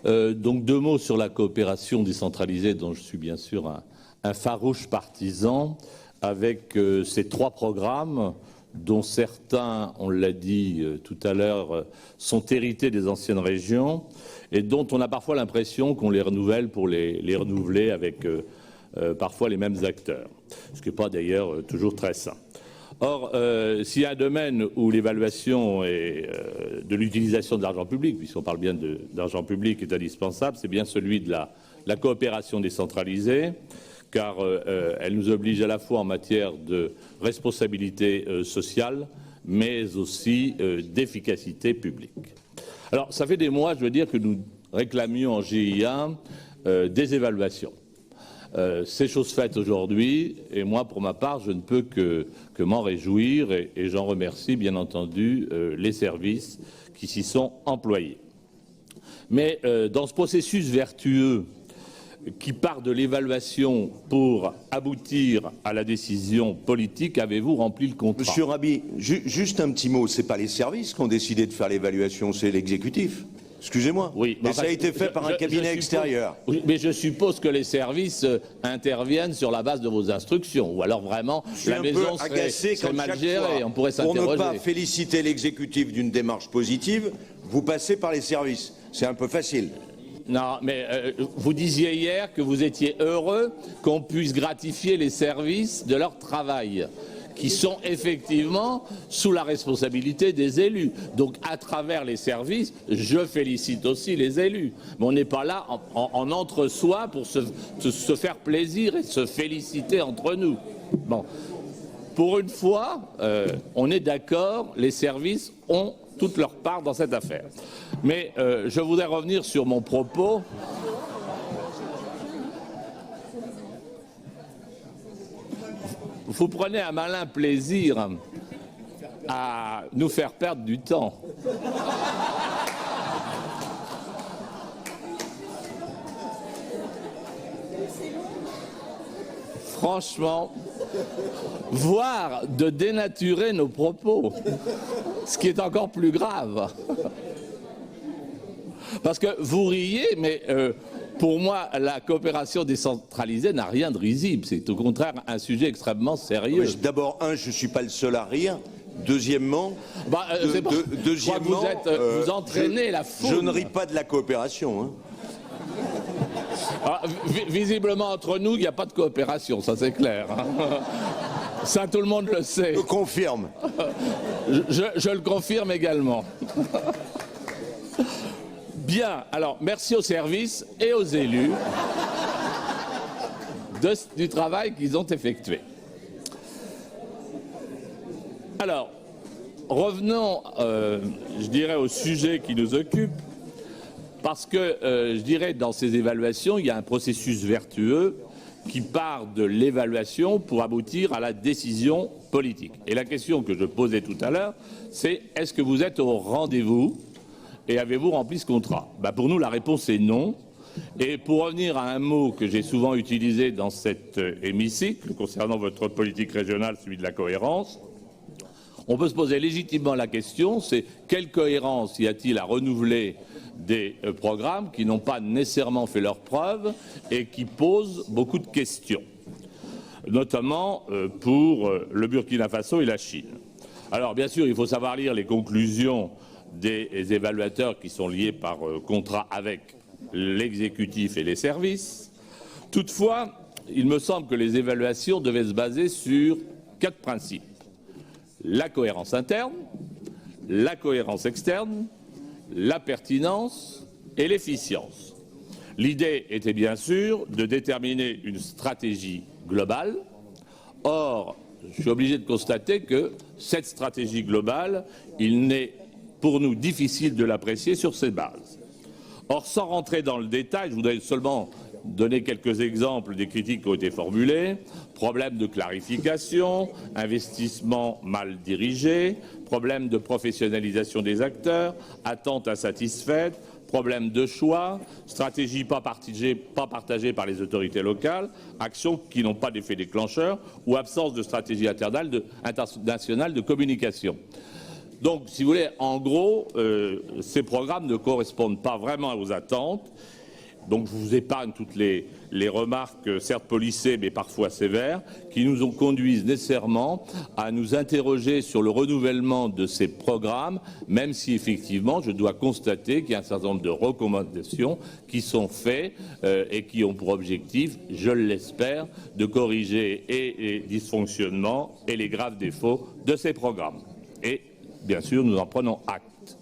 Donc 2 mots sur la coopération décentralisée dont je suis bien sûr un farouche partisan, avec ces 3 programmes dont certains, on l'a dit tout à l'heure, sont hérités des anciennes régions et dont on a parfois l'impression qu'on les renouvelle pour les renouveler avec parfois les mêmes acteurs, ce qui n'est pas d'ailleurs toujours très sain. Or, s'il y a un domaine où l'évaluation de l'utilisation de l'argent public, puisqu'on parle bien d'argent public, est indispensable, c'est bien celui de la coopération décentralisée, car elle nous oblige à la fois en matière de responsabilité sociale, mais aussi d'efficacité publique. Alors, ça fait des mois, je veux dire, que nous réclamions en GIA des évaluations. C'est chose faite aujourd'hui, et moi, pour ma part, je ne peux que m'en réjouir, et j'en remercie, bien entendu, les services qui s'y sont employés. Mais dans ce processus vertueux qui part de l'évaluation pour aboutir à la décision politique, avez-vous rempli le contrat? Monsieur Raby, juste un petit mot, c'est pas les services qui ont décidé de faire l'évaluation, c'est l'exécutif. Excusez-moi, oui, mais ça a été fait par un cabinet extérieur. Oui, mais je suppose que les services interviennent sur la base de vos instructions, ou alors vraiment la maison serait mal gérée, on pourrait s'interroger. Pour ne pas féliciter l'exécutif d'une démarche positive, vous passez par les services. C'est un peu facile. Non, mais vous disiez hier que vous étiez heureux qu'on puisse gratifier les services de leur travail, qui sont effectivement sous la responsabilité des élus. Donc, à travers les services, je félicite aussi les élus. Mais on n'est pas là en entre-soi pour se faire plaisir et se féliciter entre nous. Bon. Pour une fois, on est d'accord, les services ont toute leur part dans cette affaire. Mais je voudrais revenir sur mon propos. Vous prenez un malin plaisir à nous faire perdre du temps. Franchement, voire de dénaturer nos propos, ce qui est encore plus grave. Parce que vous riez, mais pour moi, la coopération décentralisée n'a rien de risible. C'est au contraire un sujet extrêmement sérieux. D'abord, je ne suis pas le seul à rire. Deuxièmement, vous entraînez la foule. Je ne ris pas de la coopération. Hein. Alors, visiblement, entre nous, il n'y a pas de coopération, ça c'est clair. Hein. Ça, tout le monde le sait. Je confirme. Je le confirme également. Bien, alors merci aux services et aux élus du travail qu'ils ont effectué. Alors, revenons, je dirais, au sujet qui nous occupe, parce que, je dirais, dans ces évaluations, il y a un processus vertueux qui part de l'évaluation pour aboutir à la décision politique. Et la question que je posais tout à l'heure, c'est est-ce que vous êtes au rendez-vous ? Et avez-vous rempli ce contrat? Pour nous, la réponse est non. Et pour revenir à un mot que j'ai souvent utilisé dans cet hémicycle concernant votre politique régionale, celui de la cohérence, on peut se poser légitimement la question, c'est quelle cohérence y a-t-il à renouveler des programmes qui n'ont pas nécessairement fait leurs preuves et qui posent beaucoup de questions, notamment pour le Burkina Faso et la Chine. Alors bien sûr, il faut savoir lire les conclusions des évaluateurs qui sont liés par contrat avec l'exécutif et les services. Toutefois, il me semble que les évaluations devaient se baser sur 4 principes. La cohérence interne, la cohérence externe, la pertinence et l'efficience. L'idée était bien sûr de déterminer une stratégie globale. Or, je suis obligé de constater que cette stratégie globale, il n'est pour nous difficile de l'apprécier sur ces bases. Or, sans rentrer dans le détail, je voudrais seulement donner quelques exemples des critiques qui ont été formulées. Problème de clarification, investissement mal dirigé, problème de professionnalisation des acteurs, attentes insatisfaites, problème de choix, stratégie pas partagée par les autorités locales, actions qui n'ont pas d'effet déclencheur ou absence de stratégie internationale de communication. Donc, si vous voulez, en gros, ces programmes ne correspondent pas vraiment aux attentes. Donc, je vous épargne toutes les remarques, certes policées, mais parfois sévères, qui nous ont conduit nécessairement à nous interroger sur le renouvellement de ces programmes, même si effectivement, je dois constater qu'il y a un certain nombre de recommandations qui sont faites et qui ont pour objectif, je l'espère, de corriger et les dysfonctionnements et les graves défauts de ces programmes. Et bien sûr, nous en prenons acte.